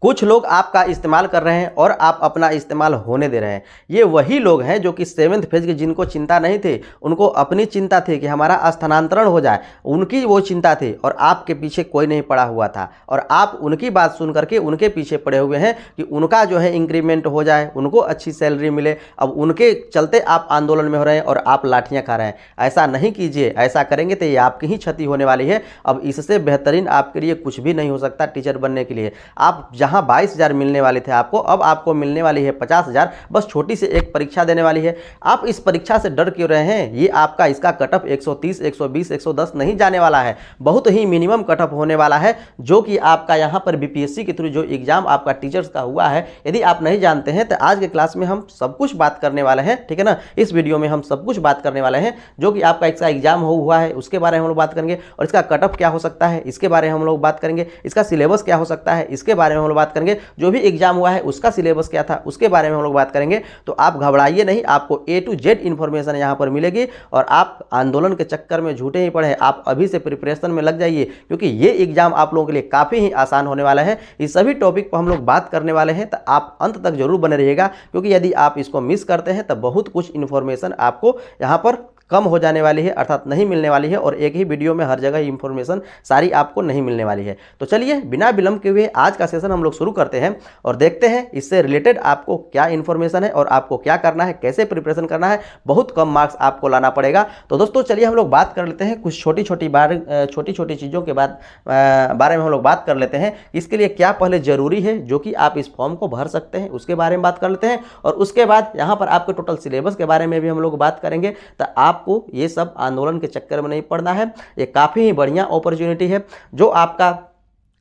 कुछ लोग आपका इस्तेमाल कर रहे हैं और आप अपना इस्तेमाल होने दे रहे हैं। ये वही लोग हैं जो कि 7th फेज के, जिनको चिंता नहीं थी, उनको अपनी चिंता थी कि हमारा स्थानांतरण हो जाए, उनकी वो चिंता थी और आपके पीछे कोई नहीं पड़ा हुआ था और आप उनकी बात सुन करके उनके पीछे पड़े हुए हैं कि उनका जो है इंक्रीमेंट हो जाए, उनको अच्छी सैलरी मिले। अब उनके चलते आप आंदोलन में हो रहे हैं और आप लाठियां खा रहे हैं। ऐसा नहीं कीजिए, ऐसा करेंगे तो ये आपकी ही क्षति होने वाली है। अब इससे बेहतरीन आपके लिए कुछ भी नहीं हो सकता टीचर बनने के लिए। आप जहां 22,000 मिलने वाले थे आपको, अब आपको मिलने वाली है 50,000। बस छोटी सी एक परीक्षा देने वाली है। आप इस परीक्षा से डर क्यों रहे हैं? ये आपका इसका कटअप 130, 120, 110 नहीं जाने वाला है, बहुत ही मिनिमम कटअप होने वाला है, जो कि आपका यहाँ पर बीपीएससी के थ्रू जो एग्जाम आपका टीचर्स का हुआ है। यदि आप नहीं जानते हैं तो आज के क्लास में हम सब कुछ बात करने वाले हैं, ठीक है ना। इस वीडियो में हम सब कुछ बात करने वाले हैं, जो कि आपका इसका एग्जाम हुआ है उसके बारे में हम लोग बात करेंगे, और इसका कटअप क्या हो सकता है इसके बारे में हम लोग बात करेंगे, इसका सिलेबस क्या हो सकता है इसके बारे में हम लोग बात करेंगे, जो भी एग्जाम हुआ है उसका सिलेबस क्या था उसके बारे में हम लोग बात करेंगे। तो आप घबराइए नहीं, आपको A to Z इन्फॉर्मेशन यहाँ पर मिलेगी और आप आंदोलन के चक्कर में झूठे ही पड़े। आप अभी से प्रिपरेशन में लग जाइए, क्योंकि ये एग्जाम आप लोगों के लिए काफ़ी ही आसान होने वाला है। इस सभी टॉपिक पर हम लोग बात करने वाले हैं, तो आप अंत तक जरूर बने रहिएगा, क्योंकि यदि आप इसको मिस करते हैं तो बहुत कुछ इन्फॉर्मेशन आपको यहाँ पर कम हो जाने वाली है, अर्थात नहीं मिलने वाली है, और एक ही वीडियो में हर जगह इंफॉर्मेशन सारी आपको नहीं मिलने वाली है। तो चलिए बिना विलंब के हुए आज का सेशन हम लोग शुरू करते हैं और देखते हैं इससे रिलेटेड आपको क्या इंफॉर्मेशन है और आपको क्या करना है, कैसे प्रिपरेशन करना है। बहुत कम मार्क्स आपको लाना पड़ेगा। तो दोस्तों चलिए हम लोग बात कर लेते हैं कुछ छोटी छोटी चीज़ों के बारे में हम लोग बात कर लेते हैं। इसके लिए क्या पहले जरूरी है जो कि आप इस फॉर्म को भर सकते हैं उसके बारे में बात कर लेते हैं, और उसके बाद यहाँ पर आपके टोटल सिलेबस के बारे में भी हम लोग बात करेंगे। तो आपको ये सब आंदोलन के चक्कर में नहीं पड़ना है। ये काफ़ी ही बढ़िया अपॉर्चुनिटी है जो आपका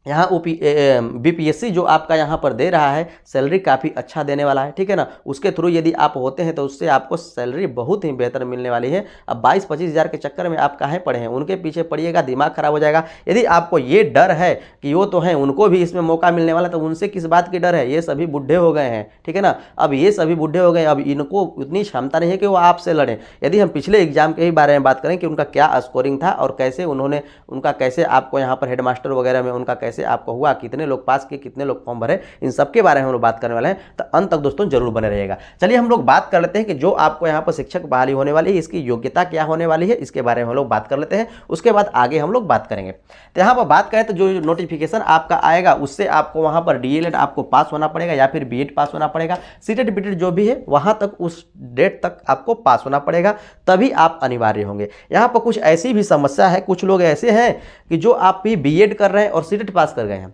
यहाँ बीपीएससी जो आपका यहाँ पर दे रहा है, सैलरी काफ़ी अच्छा देने वाला है, ठीक है ना। उसके थ्रू यदि आप होते हैं तो उससे आपको सैलरी बहुत ही बेहतर मिलने वाली है। अब 22-25 हज़ार के चक्कर में आप काहे पड़े हैं, उनके पीछे पड़िएगा, दिमाग खराब हो जाएगा। यदि आपको ये डर है कि वो तो हैं, उनको भी इसमें मौका मिलने वाला, तो उनसे किस बात की डर है? ये सभी बुढ़े हो गए हैं, ठीक है ना। अब ये सभी बुढ़े हो गए, अब इनको उतनी क्षमता नहीं है कि वो आपसे लड़ें। यदि हम पिछले एग्जाम के ही बारे में बात करें कि उनका क्या स्कोरिंग था और कैसे उन्होंने कैसे आपको यहाँ पर हेडमास्टर वगैरह में उनका कैसे आपको हुआ, कितने लोग पास किए, कितने लोग फॉर्म भरे, इन सब के बारे में हम लोग बात करने वाले हैं। तो अंत तक दोस्तों जरूर बने रहिएगा। चलिए हम लोग बात कर लेते हैं कि जो आपको यहाँ पर शिक्षक बहाली होने वाली है, इसकी योग्यता क्या होने वाली है, इसके बारे में हम लोग बात कर लेते हैं। उसके बाद आगे हम लोग बात करेंगे। तो यहाँ पर बात करें तो जो नोटिफिकेशन आपका आएगा उससे आपको वहाँ पर डीएलएड आपको पास होना पड़ेगा या फिर बीएड पास होना पड़ेगा। सीटेट बीटेड जो भी है वहाँ तक उस डेट तक आपको पास होना पड़ेगा, तभी आप अनिवार्य होंगे। यहाँ पर कुछ ऐसी भी समस्या है, कुछ लोग ऐसे हैं कि जो आप भी बीएड कर रहे हैं और सीटेट पास कर गए हैं।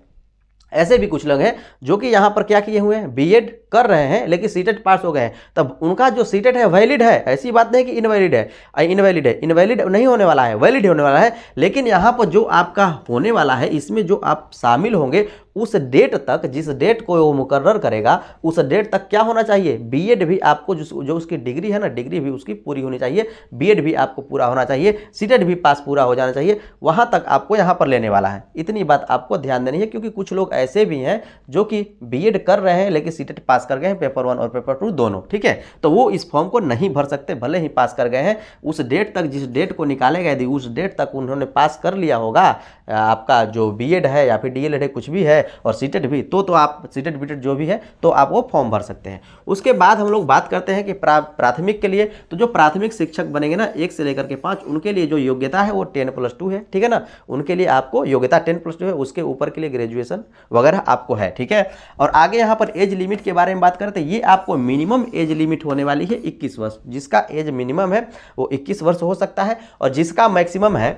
ऐसे भी कुछ लोग हैं जो कि यहाँ पर क्या किए हुए हैं, बीएड कर रहे हैं लेकिन सीटेट पास हो गए हैं। तब उनका जो सीटेट है वैलिड है, ऐसी बात नहीं कि इनवैलिड है। इनवैलिड नहीं होने वाला है, वैलिड होने वाला है। लेकिन यहाँ पर जो आपका होने वाला है, इसमें जो आप शामिल होंगे उस डेट तक, जिस डेट को वो मुकर्रर करेगा उस डेट तक क्या होना चाहिए, बीएड भी आपको जो उसकी डिग्री है ना, डिग्री भी उसकी पूरी होनी चाहिए, बीएड भी आपको पूरा होना चाहिए, सीटेट भी पास पूरा हो जाना चाहिए। वहाँ तक आपको यहाँ पर लेने वाला है। इतनी बात आपको ध्यान देनी है, क्योंकि कुछ लोग ऐसे भी हैं जो कि बीएड कर रहे हैं लेकिन सीटेट पास कर गए हैं, पेपर 1 और पेपर 2 दोनों, ठीक है। तो वो इस फॉर्म को नहीं भर सकते, भले ही पास कर गए हैं। उस डेट तक, जिस डेट को निकालेगा, यदि उस डेट तक उन्होंने पास कर लिया होगा आपका जो बीएड है या फिर डीएलएड है, कुछ भी है, और सीटेट भी, तो आप सीटेट बीटेट जो भी है तो आप वो फॉर्म भर सकते हैं। उसके बाद हम लोग बात करते हैं कि प्राथमिक के लिए, तो जो प्राथमिक शिक्षक बनेंगे ना 1 से लेकर के 5, उनके लिए जो योग्यता है वो 10+2 है, ठीक है ना। उनके लिए आपको योग्यता 10+2 है, उसके ऊपर के लिए ग्रेजुएशन वगैरह आपको है, ठीक है। और आगे यहाँ पर एज लिमिट के बारे में बात करते हैं। ये आपको मिनिमम एज लिमिट होने वाली है 21 वर्ष। जिसका एज मिनिमम है वो 21 वर्ष हो सकता है, और जिसका मैक्सिमम है,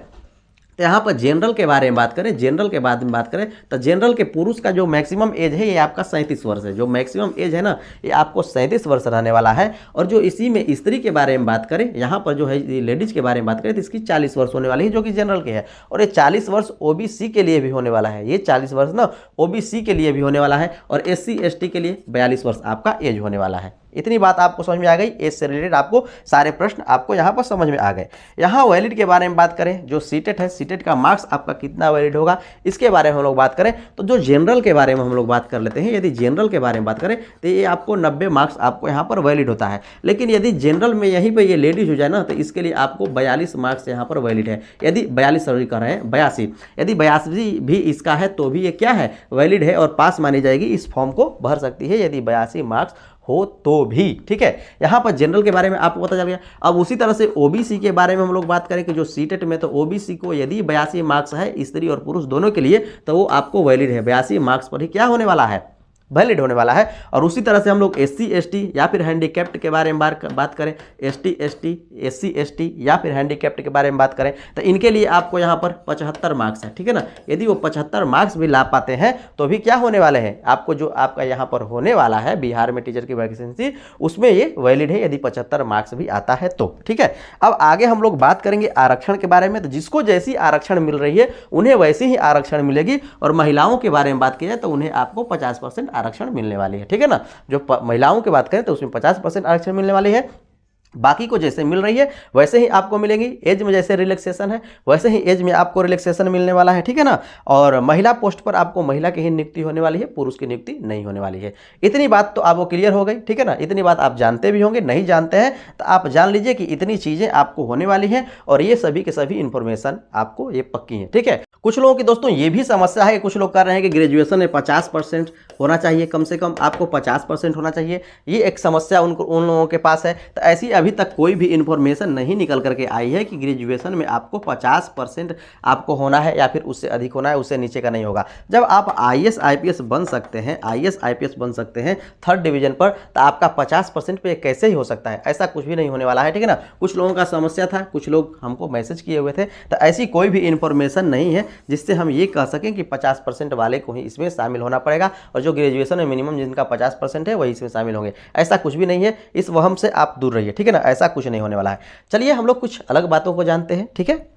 तो यहाँ पर जनरल के बारे में बात करें, जनरल के बाद में बात करें तो जनरल के पुरुष का जो मैक्सिमम एज है ये आपका 37 वर्ष है। जो मैक्सिमम एज है ना ये आपको 37 वर्ष रहने वाला है। और जो इसी में स्त्री के बारे में बात करें, यहाँ पर जो है लेडीज के बारे में बात करें तो इसकी 40 वर्ष होने वाली है, जो कि जनरल के है। और ये 40 वर्ष ओबीसी के लिए भी होने वाला है। ये 40 वर्ष ना ओबीसी के लिए भी होने वाला है, और SC ST के लिए 42 वर्ष आपका एज होने वाला है। इतनी बात आपको समझ में आ गई। एज से रिलेटेड आपको सारे प्रश्न आपको यहाँ पर समझ में आ गए। यहाँ वैलिड के बारे में बात करें, जो सीटेट है, सीटेट का मार्क्स आपका कितना वैलिड होगा इसके बारे में हम लोग बात करें तो जो जनरल के बारे में हम लोग बात कर लेते हैं। यदि जनरल के बारे में बात करें तो ये आपको 90 मार्क्स आपको यहाँ पर वैलिड होता है। लेकिन यदि जनरल में यहीं पर ये लेडीज हो जाए ना तो इसके लिए आपको 42 मार्क्स यहाँ पर वैलिड है। यदि 42 सॉरी कर रहे हैं 82, यदि 82 भी इसका है तो भी ये क्या है, वैलिड है और पास मानी जाएगी, इस फॉर्म को भर सकती है यदि 82 मार्क्स हो तो भी। ठीक है, यहाँ पर जनरल के बारे में आपको पता चल गया। अब उसी तरह से ओबीसी के बारे में हम लोग बात करें कि जो सीटेट में तो ओबीसी को यदि 82 मार्क्स है स्त्री और पुरुष दोनों के लिए तो वो आपको वैलिड है, 82 मार्क्स पर ही क्या होने वाला है, वैलिड होने वाला है। और उसी तरह से हम लोग SC ST या फिर हैंडीकैप्ड के बारे में बात करें, ST ST SC ST या फिर हैंडीकैप्ड के बारे में बात करें तो इनके लिए आपको यहाँ पर 75 मार्क्स है। ठीक है ना, यदि वो 75 मार्क्स भी ला पाते हैं तो भी क्या होने वाले हैं, आपको जो आपका यहाँ पर होने वाला है बिहार में टीचर की वैकेंसी उसमें ये वैलिड है यदि 75 मार्क्स भी आता है तो। ठीक है, अब आगे हम लोग बात करेंगे आरक्षण के बारे में। तो जिसको जैसी आरक्षण मिल रही है उन्हें वैसी ही आरक्षण मिलेगी। और महिलाओं के बारे में बात की जाए तो उन्हें आपको 50% आरक्षण मिलने वाली है। ठीक है ना, जो महिलाओं की बात करें तो उसमें 50% आरक्षण मिलने वाली है। बाकी को जैसे मिल रही है वैसे ही आपको मिलेंगी। एज में जैसे रिलैक्सेशन है वैसे ही एज में आपको रिलैक्सेशन मिलने वाला है। ठीक है ना, और महिला पोस्ट पर आपको महिला की ही नियुक्ति होने वाली है, पुरुष की नियुक्ति नहीं होने वाली है। इतनी बात तो आपको क्लियर हो गई। ठीक है ना, इतनी बात आप जानते भी होंगे, नहीं जानते हैं तो आप जान लीजिए कि इतनी चीज़ें आपको होने वाली हैं और ये सभी के सभी इंफॉर्मेशन आपको ये पक्की है। ठीक है, कुछ लोगों की दोस्तों ये भी समस्या है, कुछ लोग कर रहे हैं कि ग्रेजुएशन में 50% होना चाहिए, कम से कम आपको 50% होना चाहिए। ये एक समस्या उन लोगों के पास है। तो ऐसी अभी तक कोई भी इन्फॉर्मेशन नहीं निकल करके आई है कि ग्रेजुएशन में आपको 50% आपको होना है या फिर उससे अधिक होना है, उससे नीचे का नहीं होगा। जब आप IAS IPS बन सकते हैं, IAS IPS बन सकते हैं 3rd डिवीजन पर, तो आपका 50% पे कैसे ही हो सकता है, ऐसा कुछ भी नहीं होने वाला है। ठीक है ना, कुछ लोगों का समस्या था, कुछ लोग हमको मैसेज किए हुए थे, तो ऐसी कोई भी इन्फॉर्मेशन नहीं है जिससे हम ये कह सकें कि 50% वाले को ही इसमें शामिल होना पड़ेगा और जो ग्रेजुएशन में मिनिमम जिनका 50% है वही इसमें शामिल होंगे। ऐसा कुछ भी नहीं है, इस वहम से आप दूर रहिए। ठीक है ना, ऐसा कुछ नहीं होने वाला है। चलिए हम लोग कुछ अलग बातों को जानते हैं। ठीक है,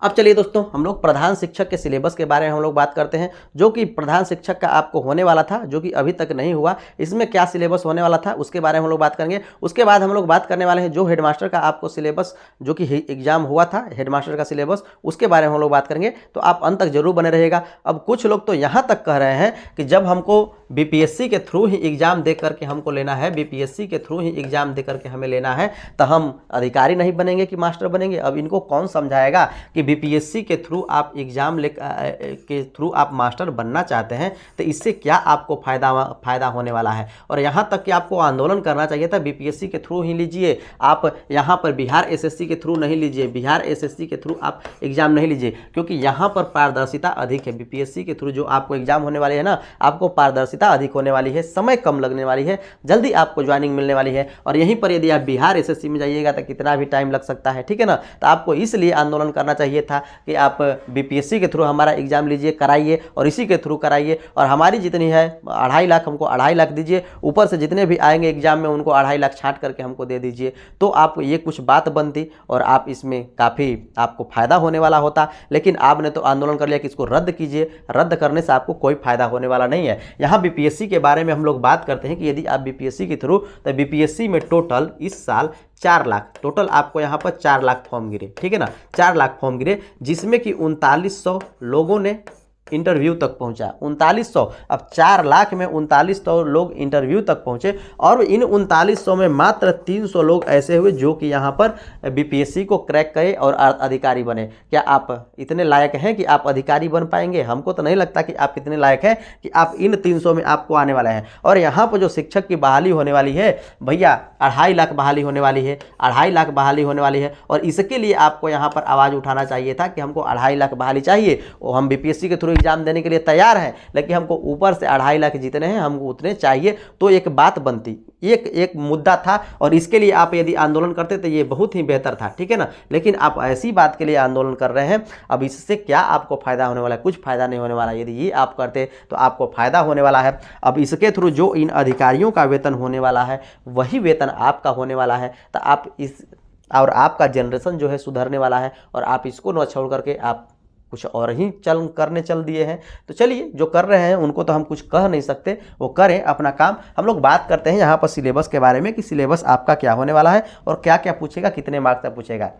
अब चलिए दोस्तों हम लोग प्रधान शिक्षक के सिलेबस के बारे में हम लोग बात करते हैं, जो कि प्रधान शिक्षक का आपको होने वाला था, जो कि अभी तक नहीं हुआ। इसमें क्या सिलेबस होने वाला था उसके बारे में हम लोग बात करेंगे। उसके बाद हम लोग बात करने वाले हैं जो हेडमास्टर का आपको सिलेबस, जो कि एग्जाम हुआ था हेडमास्टर का सिलेबस, उसके बारे में हम लोग बात करेंगे। तो आप अंत तक जरूर बने रहिएगा। अब कुछ लोग तो यहाँ तक कह रहे हैं कि जब हमको BPSC के थ्रू ही एग्जाम दे करके हमको लेना है, BPSC के थ्रू ही एग्जाम दे करके हमें लेना है, तो हम अधिकारी नहीं बनेंगे कि मास्टर बनेंगे। अब इनको कौन समझाएगा कि BPSC के थ्रू आप एग्जाम के थ्रू आप मास्टर बनना चाहते हैं तो इससे क्या आपको फ़ायदा होने वाला है। और यहाँ तक कि आपको आंदोलन करना चाहिए था, BPSC के थ्रू ही लीजिए, आप यहाँ पर बिहार SSC के थ्रू नहीं लीजिए, बिहार SSC के थ्रू आप एग्जाम नहीं लीजिए, क्योंकि यहाँ पर पारदर्शिता अधिक है। BPSC के थ्रू जो आपको एग्जाम होने वाली है ना, आपको पारदर्शिता अधिक होने वाली है, समय कम लगने वाली है, जल्दी आपको ज्वाइनिंग मिलने वाली है। और यहीं पर यदि आप बिहार SSC में जाइएगा तो कितना भी टाइम लग सकता है। ठीक है ना, तो आपको इसलिए आंदोलन करना चाहिए था कि आप BPSC के थ्रू हमारा एग्जाम लीजिए, कराइए और इसी के थ्रू कराइए। और हमारी जितनी है 2.5 लाख, हमको 2.5 लाख दीजिए, ऊपर से जितने भी आएंगे एग्जाम में उनको 2.5 लाख छांट करके हमको दे दीजिए, तो आप ये कुछ बात बनती और आप इसमें काफ़ी आपको फ़ायदा होने वाला होता। लेकिन आपने तो आंदोलन कर लिया कि इसको रद्द कीजिए। रद्द करने से आपको कोई फ़ायदा होने वाला नहीं है। यहाँ BPSC के बारे में हम लोग बात करते हैं कि यदि आप BPSC के थ्रू, तो BPSC में टोटल इस साल 4 लाख, टोटल आपको यहाँ पर 4 लाख फॉर्म गिरे। ठीक है ना, 4 लाख फॉर्म गिरे, जिसमें कि 3900 लोगों ने इंटरव्यू तक पहुंचा। 3900, अब 4 लाख में 3900 लोग इंटरव्यू तक पहुंचे और इन 3900 में मात्र 300 लोग ऐसे हुए जो कि यहाँ पर BPSC को क्रैक करे और अधिकारी बने। क्या आप इतने लायक हैं कि आप अधिकारी बन पाएंगे? हमको तो नहीं लगता कि आप इतने लायक हैं कि आप इन 300 में आपको आने वाले हैं। और यहाँ पर जो शिक्षक की बहाली होने वाली है भैया, 2.5 लाख बहाली होने वाली है, 2.5 लाख बहाली होने वाली है। और इसके लिए आपको यहाँ पर आवाज़ उठाना चाहिए था कि हमको 2.5 लाख बहाली चाहिए, और हम BPSC के थ्रू एग्जाम देने के लिए तैयार हैं, लेकिन हमको ऊपर से 2.5 लाख जितने हैं हमको उतने चाहिए। तो एक बात बनती, एक मुद्दा था और इसके लिए आप यदि आंदोलन करते तो ये बहुत ही बेहतर था। ठीक है ना, लेकिन आप ऐसी बात के लिए आंदोलन कर रहे हैं। अब इससे क्या आपको फायदा होने वाला है? कुछ फायदा नहीं होने वाला। यदि ये आप करते तो आपको फायदा होने वाला है। अब इसके थ्रू जो इन अधिकारियों का वेतन होने वाला है वही वेतन आपका होने वाला है। तो आप इस और आपका जनरेशन जो है सुधरने वाला है और आप इसको न छोड़ करके आप कुछ और ही करने चल दिए हैं। तो चलिए, जो कर रहे हैं उनको तो हम कुछ कह नहीं सकते, वो करें अपना काम। हम लोग बात करते हैं यहाँ पर सिलेबस के बारे में कि सिलेबस आपका क्या होने वाला है और क्या क्या पूछेगा, कितने मार्क्स का पूछेगा।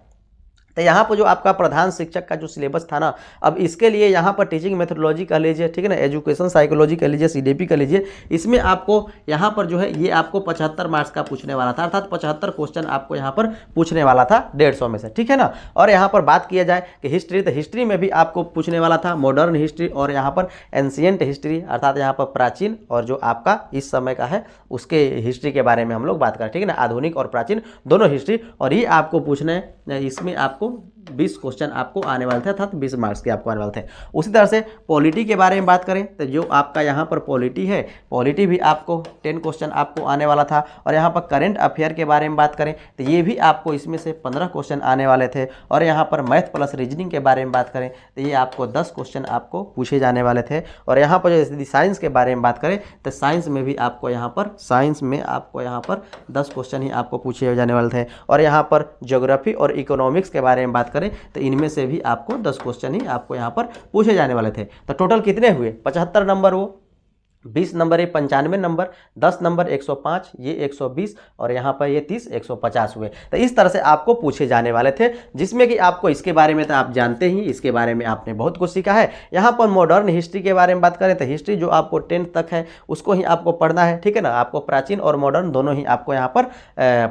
तो यहाँ पर जो आपका प्रधान शिक्षक का जो सिलेबस था ना, अब इसके लिए यहाँ पर टीचिंग मेथोडोलॉजी कह लीजिए, ठीक है ना, एजुकेशन साइकोलॉजी कह लीजिए, सीडीपी कह लीजिए, इसमें आपको यहाँ पर जो है ये आपको 75 मार्क्स का पूछने वाला था, अर्थात 75 क्वेश्चन आपको यहाँ पर पूछने वाला था 150 में से, ठीक है ना। और यहाँ पर बात किया जाए कि हिस्ट्री, तो हिस्ट्री में भी आपको पूछने वाला था मॉडर्न हिस्ट्री और यहाँ पर एंशिएंट हिस्ट्री, अर्थात यहाँ पर प्राचीन और जो आपका इस समय का है उसके हिस्ट्री के बारे में हम लोग बात करें, ठीक है ना, आधुनिक और प्राचीन दोनों हिस्ट्री। और ये आपको पूछने, इसमें आपको 20 क्वेश्चन आपको आने वाले थे, अर्थात 20 मार्क्स के आपको आने वाले थे। उसी तरह से पॉलिटी के बारे में बात करें तो जो आपका यहाँ पर पॉलिटी है, पॉलिटी भी आपको 10 क्वेश्चन आपको आने वाला था। और यहाँ पर करंट अफेयर के बारे में बात करें तो ये भी आपको इसमें से 15 क्वेश्चन आने वाले थे। और यहाँ पर मैथ प्लस रीजनिंग के बारे में बात करें तो ये आपको 10 क्वेश्चन आपको पूछे जाने वाले थे। और यहाँ पर जो साइंस के बारे में बात करें तो साइंस में भी आपको यहाँ पर 10 क्वेश्चन ही आपको पूछे जाने वाले थे। और यहाँ पर ज्योग्राफी और इकोनॉमिक्स के बारे में बात करें तो इनमें से भी आपको 10 क्वेश्चन ही आपको यहाँ पर पूछे जाने वाले थे। तो टोटल कितने हुए? 75 नंबर, वो 20 नंबर ये 95 नंबर, 10 नंबर 105, ये 120 और यहाँ पर ये 30, 150 हुए। तो इस तरह से आपको पूछे जाने वाले थे, जिसमें कि आपको इसके बारे में तो आप जानते ही, इसके बारे में आपने बहुत कुछ सीखा है। यहाँ पर मॉडर्न हिस्ट्री के बारे में बात करें तो हिस्ट्री जो आपको 10th तक है उसको ही आपको पढ़ना है, ठीक है ना। आपको प्राचीन और मॉडर्न दोनों ही आपको यहाँ पर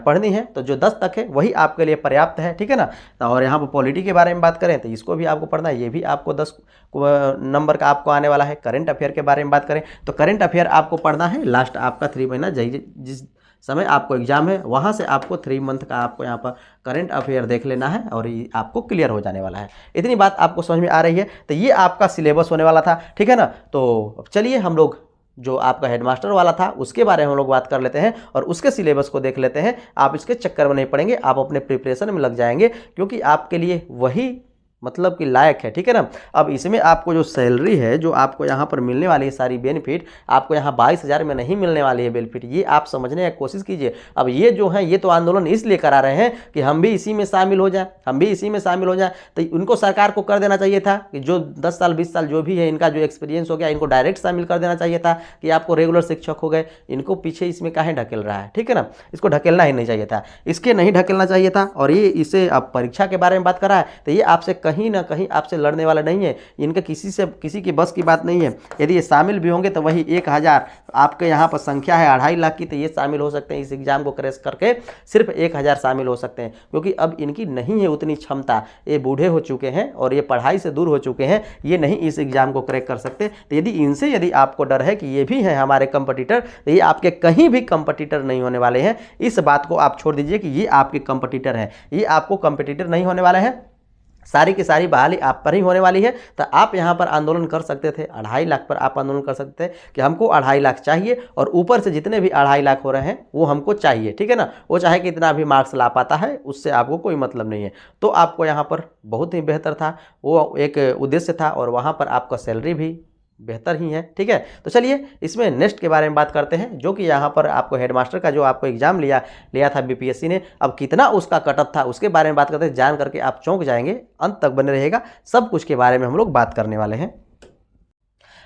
पढ़नी है। तो जो 10 तक है वही आपके लिए पर्याप्त है, ठीक है ना। और यहाँ पर पॉलिटी के बारे में बात करें तो इसको भी आपको पढ़ना है, ये भी आपको 10 नंबर का आपको आने वाला है। करंट अफेयर के बारे में बात करें तो करंट अफेयर आपको पढ़ना है लास्ट आपका 3 महीना, जिस समय आपको एग्जाम है वहाँ से आपको 3 मंथ का आपको यहाँ पर करंट अफेयर देख लेना है और ये आपको क्लियर हो जाने वाला है। इतनी बात आपको समझ में आ रही है। तो ये आपका सिलेबस होने वाला था, ठीक है ना। तो चलिए हम लोग जो आपका हेडमास्टर वाला था उसके बारे में हम लोग बात कर लेते हैं और उसके सिलेबस को देख लेते हैं। आप इसके चक्कर में नहीं पड़ेंगे, आप अपने प्रिपरेशन में लग जाएंगे, क्योंकि आपके लिए वही मतलब कि लायक है, ठीक है ना। अब इसमें आपको जो सैलरी है, जो आपको यहाँ पर मिलने वाली है सारी बेनिफिट, आपको यहाँ 22,000 में नहीं मिलने वाली है बेनिफिट, ये आप समझने की कोशिश कीजिए। अब ये जो है ये तो आंदोलन इसलिए करा रहे हैं कि हम भी इसी में शामिल हो जाए, हम भी इसी में शामिल हो जाए। तो उनको सरकार को कर देना चाहिए था कि जो 10 साल 20 साल जो भी है इनका जो एक्सपीरियंस हो गया, इनको डायरेक्ट शामिल कर देना चाहिए था कि आपको रेगुलर शिक्षक हो गए। इनको पीछे इसमें काहे ढकेल रहा है, ठीक है ना। इसको ढकेलना ही नहीं चाहिए था, इसके नहीं ढकेलना चाहिए था। और ये इसे अब परीक्षा के बारे में बात कर रहा है तो ये आपसे कहीं ना कहीं आपसे लड़ने वाला नहीं है, इनके किसी की बस की बात नहीं है। यदि ये शामिल भी होंगे तो वही 1000 आपके यहाँ पर संख्या है 2.5 लाख की, तो ये शामिल हो सकते हैं इस एग्जाम को क्रैश करके, सिर्फ 1000 शामिल हो सकते हैं, क्योंकि अब इनकी नहीं है उतनी क्षमता। ये बूढ़े हो चुके हैं और ये पढ़ाई से दूर हो चुके हैं, ये नहीं इस एग्जाम को क्रैक कर सकते। तो यदि आपको डर है कि ये भी हैं हमारे कंपटीटर, तो ये आपके कहीं भी कंपटीटर नहीं होने वाले हैं। इस बात को आप छोड़ दीजिए कि ये आपके कंपटीटर हैं, ये आपको कंपटीटर नहीं होने वाले हैं। सारी की सारी बहाली आप पर ही होने वाली है। तो आप यहाँ पर आंदोलन कर सकते थे, 2.5 लाख पर आप आंदोलन कर सकते थे कि हमको 2.5 लाख चाहिए और ऊपर से जितने भी 2.5 लाख हो रहे हैं वो हमको चाहिए, ठीक है ना। वो चाहे कि इतना भी मार्क्स ला पाता है, उससे आपको कोई मतलब नहीं है। तो आपको यहाँ पर बहुत ही बेहतर था, वो एक उद्देश्य था और वहाँ पर आपका सैलरी भी बेहतर ही है, ठीक है। तो चलिए इसमें नेक्स्ट के बारे में बात करते हैं, जो कि यहाँ पर आपको हेडमास्टर का जो आपको एग्जाम लिया था बीपीएससी ने, अब कितना उसका कटअप था उसके बारे में बात करते हैं। जान करके आप चौंक जाएंगे, अंत तक बने रहेगा, सब कुछ के बारे में हम लोग बात करने वाले हैं।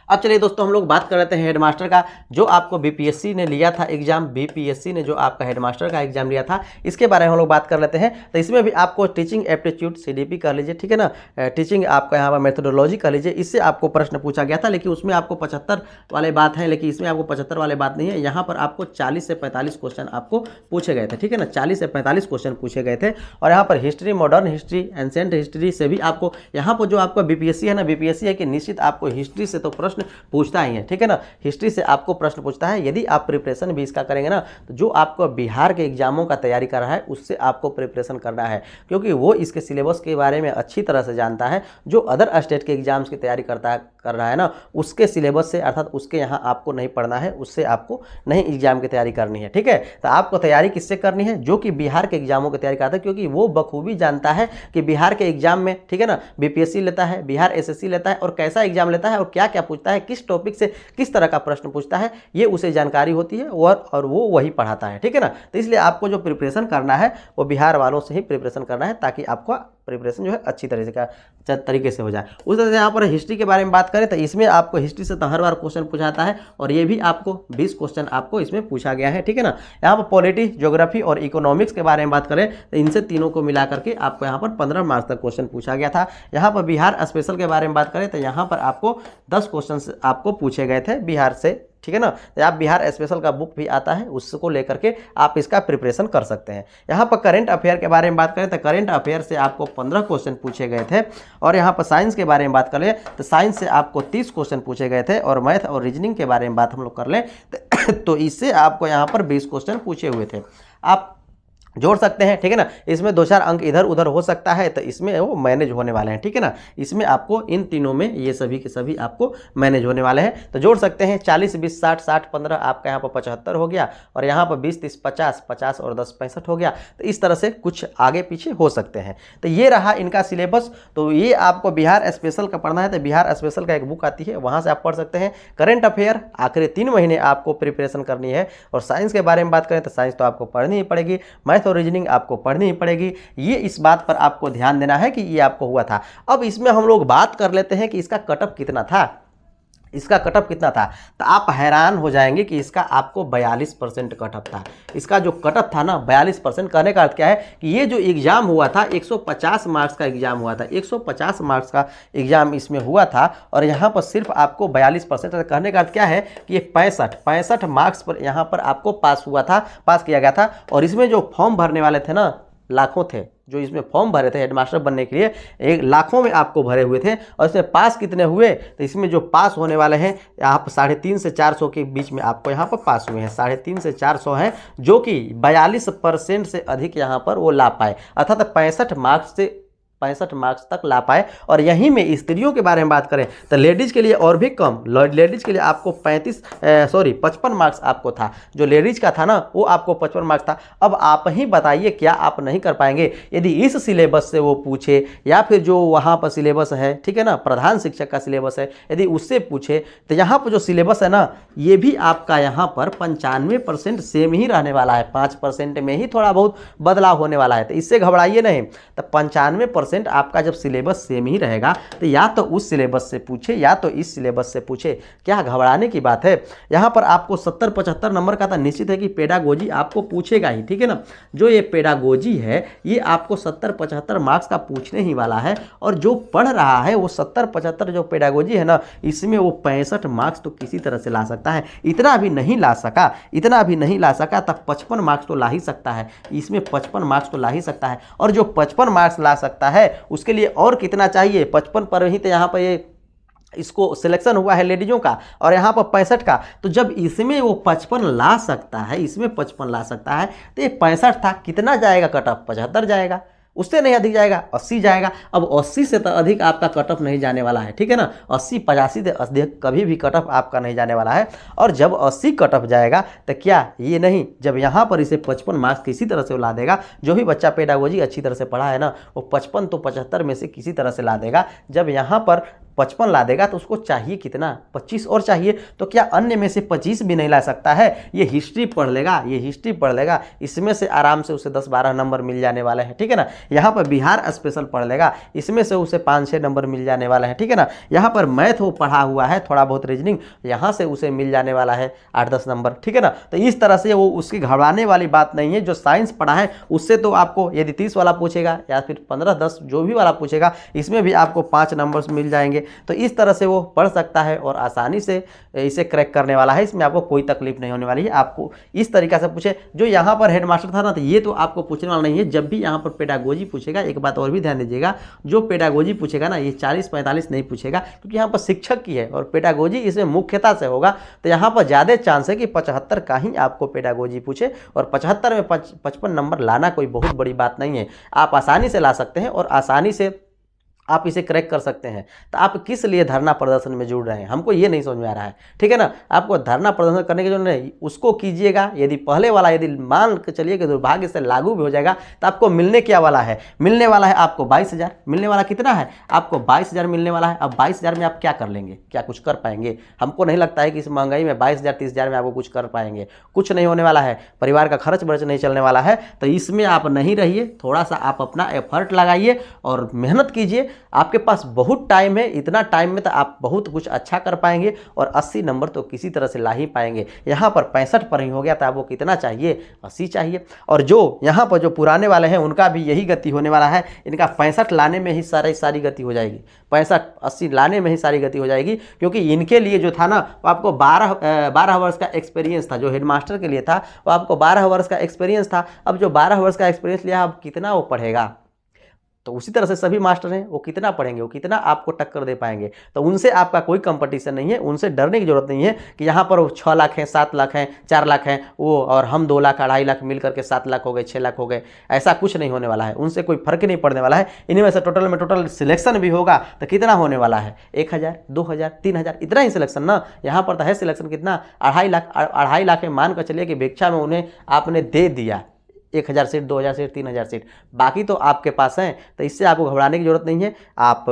अब चलिए दोस्तों हम लोग बात कर लेते हैं हेडमास्टर का, जो आपको बीपीएससी ने लिया था एग्जाम, बीपीएससी ने जो आपका हेडमास्टर का एग्जाम लिया था, इसके बारे में हम लोग बात कर लेते हैं। तो इसमें भी आपको टीचिंग एप्टीट्यूड सीडीपी कर लीजिए, ठीक है ना, टीचिंग आपका यहाँ पर मेथोडोलॉजी कर लीजिए, इससे आपको प्रश्न पूछा गया था, लेकिन उसमें आपको 75 वाले बात है, लेकिन इसमें आपको 75 वाले बात नहीं है। यहाँ पर आपको 40 से 45 क्वेश्चन आपको पूछे गए थे, ठीक है ना, 40 से 45 क्वेश्चन पूछे गए थे। और यहाँ पर history, modern history, ancient history से भी आपको, यहाँ पर जो आपका बीपीएससी है ना, बीपीएससी है कि निश्चित आपको हिस्ट्री से तो प्रश्न पूछता ही है, ठीक है ना, हिस्ट्री से आपको प्रश्न पूछता है। यदि आप प्रिपरेशन भी इसका करेंगे ना, तो जो आपको बिहार के एग्जामों का तैयारी कर रहा है उससे आपको प्रिपरेशन करना है, क्योंकि वो इसके सिलेबस के बारे में अच्छी तरह से जानता है। जो अदर स्टेट के एग्जाम्स की तैयारी कर रहा है ना, उसके सिलेबस से, अर्थात उसके यहाँ आपको नहीं पढ़ना है, उससे आपको नहीं एग्जाम की तैयारी करनी है, ठीक है। तो आपको तैयारी किससे करनी है? जो कि बिहार के एग्जामों की तैयारी करता है, क्योंकि वो बखूबी जानता है कि बिहार के एग्जाम में, ठीक है ना, बीपीएससी लेता है, बिहार एसएससी लेता है और कैसा एग्जाम लेता है और क्या क्या पूछता है, किस टॉपिक से किस तरह का प्रश्न पूछता है, ये उसे जानकारी होती है और वो वही पढ़ाता है, ठीक है ना। तो इसलिए आपको जो प्रिपरेशन करना है वो बिहार वालों से ही प्रिपरेशन करना है, ताकि आपको प्रिपरेशन जो है अच्छी तरीके से हो जाए। उस तरह से यहाँ पर हिस्ट्री के बारे में बात करें तो इसमें आपको हिस्ट्री से तो हर बार क्वेश्चन पूछाता है और ये भी आपको 20 क्वेश्चन आपको इसमें पूछा गया है, ठीक है ना। यहाँ पर पॉलिटी, ज्योग्राफी और इकोनॉमिक्स के बारे में बात करें तो इनसे तीनों को मिला करके आपको यहाँ पर 15 मार्क्स तक क्वेश्चन पूछा गया था। यहाँ पर बिहार स्पेशल के बारे में बात करें तो यहाँ पर आपको 10 क्वेश्चन आपको पूछे गए थे बिहार से, ठीक है ना। तो आप बिहार स्पेशल का बुक भी आता है, उसको लेकर के आप इसका प्रिपरेशन कर सकते हैं। यहाँ पर करंट अफेयर के बारे में बात करें तो करंट अफेयर से आपको 15 क्वेश्चन पूछे गए थे। और यहाँ पर साइंस के बारे में बात करें तो साइंस से आपको 30 क्वेश्चन पूछे गए थे। और मैथ और रीजनिंग के बारे में बात हम लोग कर लें तो इससे आपको यहाँ पर 20 क्वेश्चन पूछे हुए थे। आप जोड़ सकते हैं, ठीक है ना। इसमें 2-4 अंक इधर उधर हो सकता है तो इसमें वो मैनेज होने वाले हैं, ठीक है ना। इसमें आपको इन तीनों में ये सभी के सभी आपको मैनेज होने वाले हैं। तो जोड़ सकते हैं 40 20 60 60 15 आपका यहाँ पर 75 हो गया और यहाँ पर 20 30 50 50 और 10 65 हो गया। तो इस तरह से कुछ आगे पीछे हो सकते हैं। तो ये रहा इनका सिलेबस। तो ये आपको बिहार स्पेशल का पढ़ना है तो बिहार स्पेशल का एक बुक आती है, वहाँ से आप पढ़ सकते हैं। करेंट अफेयर आखिरी 3 महीने आपको प्रिपरेशन करनी है। और साइंस के बारे में बात करें तो साइंस तो आपको पढ़नी ही पड़ेगी, मैथ और रीजनिंग आपको पढ़नी ही पड़ेगी। ये इस बात पर आपको ध्यान देना है कि ये आपको हुआ था। अब इसमें हम लोग बात कर लेते हैं कि इसका कटअप कितना था। इसका कटअप कितना था तो आप हैरान हो जाएंगे कि इसका आपको 42% कटअप था। इसका जो कटअप था ना 42%, कहने का अर्थ क्या है कि ये जो एग्ज़ाम हुआ था 150 मार्क्स का एग्ज़ाम हुआ था, 150 मार्क्स का एग्ज़ाम इसमें हुआ था और यहाँ पर सिर्फ आपको 42%। कहने का अर्थ क्या है कि ये 65 मार्क्स पर यहाँ पर आपको पास किया गया था। और इसमें जो फॉर्म भरने वाले थे ना लाखों थे, जो इसमें फॉर्म भरे थे हेडमास्टर बनने के लिए, एक लाखों में आपको भरे हुए थे। और इसमें पास कितने हुए तो इसमें जो पास होने वाले हैं आप 350 से 400 के बीच में आपको यहाँ पर पास हुए हैं। 350 से 400 हैं जो कि 42% से अधिक यहाँ पर वो ला पाए, अर्थात 65 मार्क्स तक ला पाए। और यहीं में स्त्रियों के बारे में बात करें तो लेडीज़ के लिए और भी कम, लेडीज़ के लिए आपको 55 मार्क्स आपको था। जो लेडीज़ का था ना वो आपको 55 मार्क्स था। अब आप ही बताइए क्या आप नहीं कर पाएंगे यदि इस सिलेबस से वो पूछे या फिर जो वहाँ पर सिलेबस है, ठीक है ना, प्रधान शिक्षक का सिलेबस है, यदि उससे पूछे तो यहाँ पर जो सिलेबस है ना ये भी आपका यहाँ पर 95% सेम ही रहने वाला है। 5% में ही थोड़ा बहुत बदलाव होने वाला है। तो इससे घबराइए नहीं। तो 95% आपका जब सिलेबस सेम ही रहेगा तो या तो उस सिलेबस से पूछे या तो इस सिलेबस से पूछे, क्या घबराने की बात है। यहाँ पर आपको 70-75 नंबर का तो निश्चित है कि पेडागोजी आपको पूछेगा ही, ठीक है ना। जो ये पेडागोजी है ये आपको 70-75 मार्क्स का पूछने ही वाला है। और जो पढ़ रहा है वो 70-75 जो पेडागोजी है ना इसमें वो 65 मार्क्स तो किसी तरह से ला सकता है। इतना भी नहीं ला सका तब 55 मार्क्स तो ला ही सकता है। इसमें 55 मार्क्स तो ला ही सकता है। और जो 55 मार्क्स ला सकता है उसके लिए और कितना चाहिए, 55 पर ही तो यहाँ पर ये इसको सिलेक्शन हुआ है लेडीजों का और यहाँ पर 65 का। तो जब इसमें वो 55 ला सकता है, इसमें 55 ला सकता है तो ये 65 था, कितना जाएगा कटअप, 75 जाएगा, उससे नहीं अधिक जाएगा, 80 जाएगा। अब 80 से तो अधिक आपका कटअप नहीं जाने वाला है, ठीक है ना। 80-85 से अधिक कभी भी कटअप आपका नहीं जाने वाला है। और जब 80 कटअप जाएगा तो क्या ये नहीं, जब यहाँ पर इसे 55 मार्क्स किसी तरह से ला देगा, जो भी बच्चा पेडागोजी अच्छी तरह से पढ़ा है ना वो 55 तो 75 में से किसी तरह से ला देगा। जब यहाँ पर 55 ला देगा तो उसको चाहिए कितना, 25 और चाहिए। तो क्या अन्य में से 25 भी नहीं ला सकता है। ये हिस्ट्री पढ़ लेगा, इसमें से आराम से उसे 10-12 नंबर मिल जाने वाले हैं, ठीक है ना। यहाँ पर बिहार स्पेशल पढ़ लेगा, इसमें से उसे 5-6 नंबर मिल जाने वाला है, ठीक है ना। यहाँ पर मैथ वो पढ़ा हुआ है, थोड़ा बहुत रीजनिंग, यहाँ से उसे मिल जाने वाला है 8-10 नंबर, ठीक है ना। तो इस तरह से वो उसकी घबराने वाली बात नहीं है। जो साइंस पढ़ा है उससे तो आपको यदि 30 वाला पूछेगा या फिर 15-10 जो भी वाला पूछेगा इसमें भी आपको 5 नंबर मिल जाएंगे। तो इस तरह से वो पढ़ सकता है और आसानी से इसे क्रैक करने वाला है। इसमें आपको कोई तकलीफ नहीं होने वाली है। आपको इस तरीक़ा से पूछे, जो यहाँ पर हेडमास्टर था ना तो ये तो आपको पूछने वाला नहीं है। जब भी यहाँ पर पेडागोजी पूछेगा, एक बात और भी ध्यान दीजिएगा, जो पेडागोजी पूछेगा ना ये 40-45 नहीं पूछेगा, क्योंकि यहाँ पर शिक्षक की है और पेडागोजी इसमें मुख्यता से होगा। तो यहाँ पर ज़्यादा चांस है कि 75 का ही आपको पेडागोजी पूछे। और 75 में 55 नंबर लाना कोई बहुत बड़ी बात नहीं है, आप आसानी से ला सकते हैं। और आसानी से आप इसे क्रैक कर सकते हैं। तो आप किस लिए धरना प्रदर्शन में जुड़ रहे हैं, हमको ये नहीं समझ में आ रहा है, ठीक है ना। आपको धरना प्रदर्शन करने की जरूरत नहीं, उसको कीजिएगा। यदि पहले वाला यदि मान के चलिए कि दुर्भाग्य से लागू भी हो जाएगा तो आपको मिलने क्या वाला है, मिलने वाला है आपको 22,000। मिलने वाला कितना है आपको 22,000 मिलने वाला है। अब 22,000 में आप क्या कर लेंगे, क्या कुछ कर पाएंगे? हमको नहीं लगता है कि इस महंगाई में 22,000 30,000 में आपको कुछ कर पाएंगे, कुछ नहीं होने वाला है। परिवार का खर्च बर्च नहीं चलने वाला है। तो इसमें आप नहीं रहिए, थोड़ा सा आप अपना एफर्ट लगाइए और मेहनत कीजिए। आपके पास बहुत टाइम है, इतना टाइम में तो आप बहुत कुछ अच्छा कर पाएंगे और 80 नंबर तो किसी तरह से ला ही पाएंगे। यहाँ पर 65 पर ही हो गया, तो आपको कितना चाहिए, 80 चाहिए। और जो यहाँ पर जो पुराने वाले हैं उनका भी यही गति होने वाला है। इनका 65 लाने में ही सारी गति हो जाएगी, 65-80 लाने में ही सारी गति हो जाएगी। क्योंकि इनके लिए जो था ना वो आपको 12 वर्ष का एक्सपीरियंस था। जो हेडमास्टर के लिए था वो आपको 12 वर्ष का एक्सपीरियंस था। अब जो 12 वर्ष का एक्सपीरियंस लिया, अब कितना वो पढ़ेगा? तो उसी तरह से सभी मास्टर हैं, वो कितना पढ़ेंगे, वो कितना आपको टक्कर दे पाएंगे? तो उनसे आपका कोई कंपटीशन नहीं है, उनसे डरने की जरूरत नहीं है कि यहाँ पर 6 लाख हैं, 7 लाख हैं, 4 लाख हैं वो, और हम 2 लाख 2.5 लाख मिल करके 7 लाख हो गए, 6 लाख हो गए। ऐसा कुछ नहीं होने वाला है, उनसे कोई फर्क नहीं पड़ने वाला है। इन्हीं में से टोटल सिलेक्शन भी होगा तो कितना होने वाला है, 1,000 2,000 3,000, इतना ही सिलेक्शन ना। यहाँ पर तो है सिलेक्शन कितना, 2.5 लाख है। मान कर चलिए कि भिक्षा में उन्हें आपने दे दिया 1,000 सीट, 2,000 सीट, 3,000 सीट, बाकी तो आपके पास हैं। तो इससे आपको घबराने की जरूरत नहीं है। आप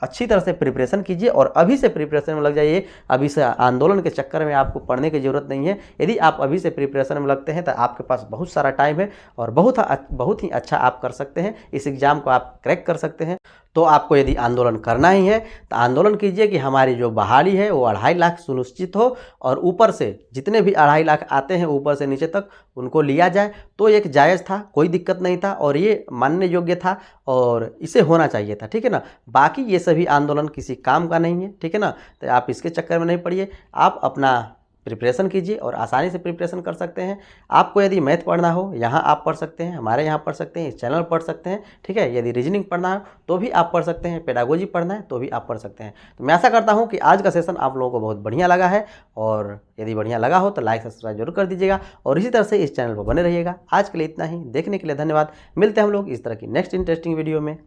अच्छी तरह से प्रिपरेशन कीजिए और अभी से प्रिपरेशन में लग जाइए। अभी से आंदोलन के चक्कर में आपको पढ़ने की जरूरत नहीं है। यदि आप अभी से प्रिपरेशन में लगते हैं तो आपके पास बहुत सारा टाइम है और बहुत ही अच्छा आप कर सकते हैं। इस एग्ज़ाम को आप क्रैक कर सकते हैं। तो आपको यदि आंदोलन करना ही है तो आंदोलन कीजिए कि हमारी जो बहाली है वो 2.5 लाख सुनिश्चित हो, और ऊपर से जितने भी 2.5 लाख आते हैं ऊपर से नीचे तक उनको लिया जाए। तो एक जायज़ था, कोई दिक्कत नहीं था और ये मानने योग्य था और इसे होना चाहिए था, ठीक है ना। बाकी ये सभी आंदोलन किसी काम का नहीं है, ठीक है ना। तो आप इसके चक्कर में नहीं पड़िए, आप अपना प्रिपरेशन कीजिए और आसानी से प्रिपरेशन कर सकते हैं। आपको यदि मैथ पढ़ना हो यहाँ आप पढ़ सकते हैं, हमारे यहाँ पढ़ सकते हैं, इस चैनल पढ़ सकते हैं, ठीक है। यदि रीजनिंग पढ़ना है तो भी आप पढ़ सकते हैं, पेडागोजी पढ़ना है तो भी आप पढ़ सकते हैं। तो मैं आशा करता हूँ कि आज का सेशन आप लोगों को बहुत बढ़िया लगा है, और यदि बढ़िया लगा हो तो लाइक सब्सक्राइब जरूर कर दीजिएगा और इसी तरह से इस चैनल पर बने रहिएगा। आज के लिए इतना ही, देखने के लिए धन्यवाद। मिलते हैं हम लोग इस तरह की नेक्स्ट इंटरेस्टिंग वीडियो में।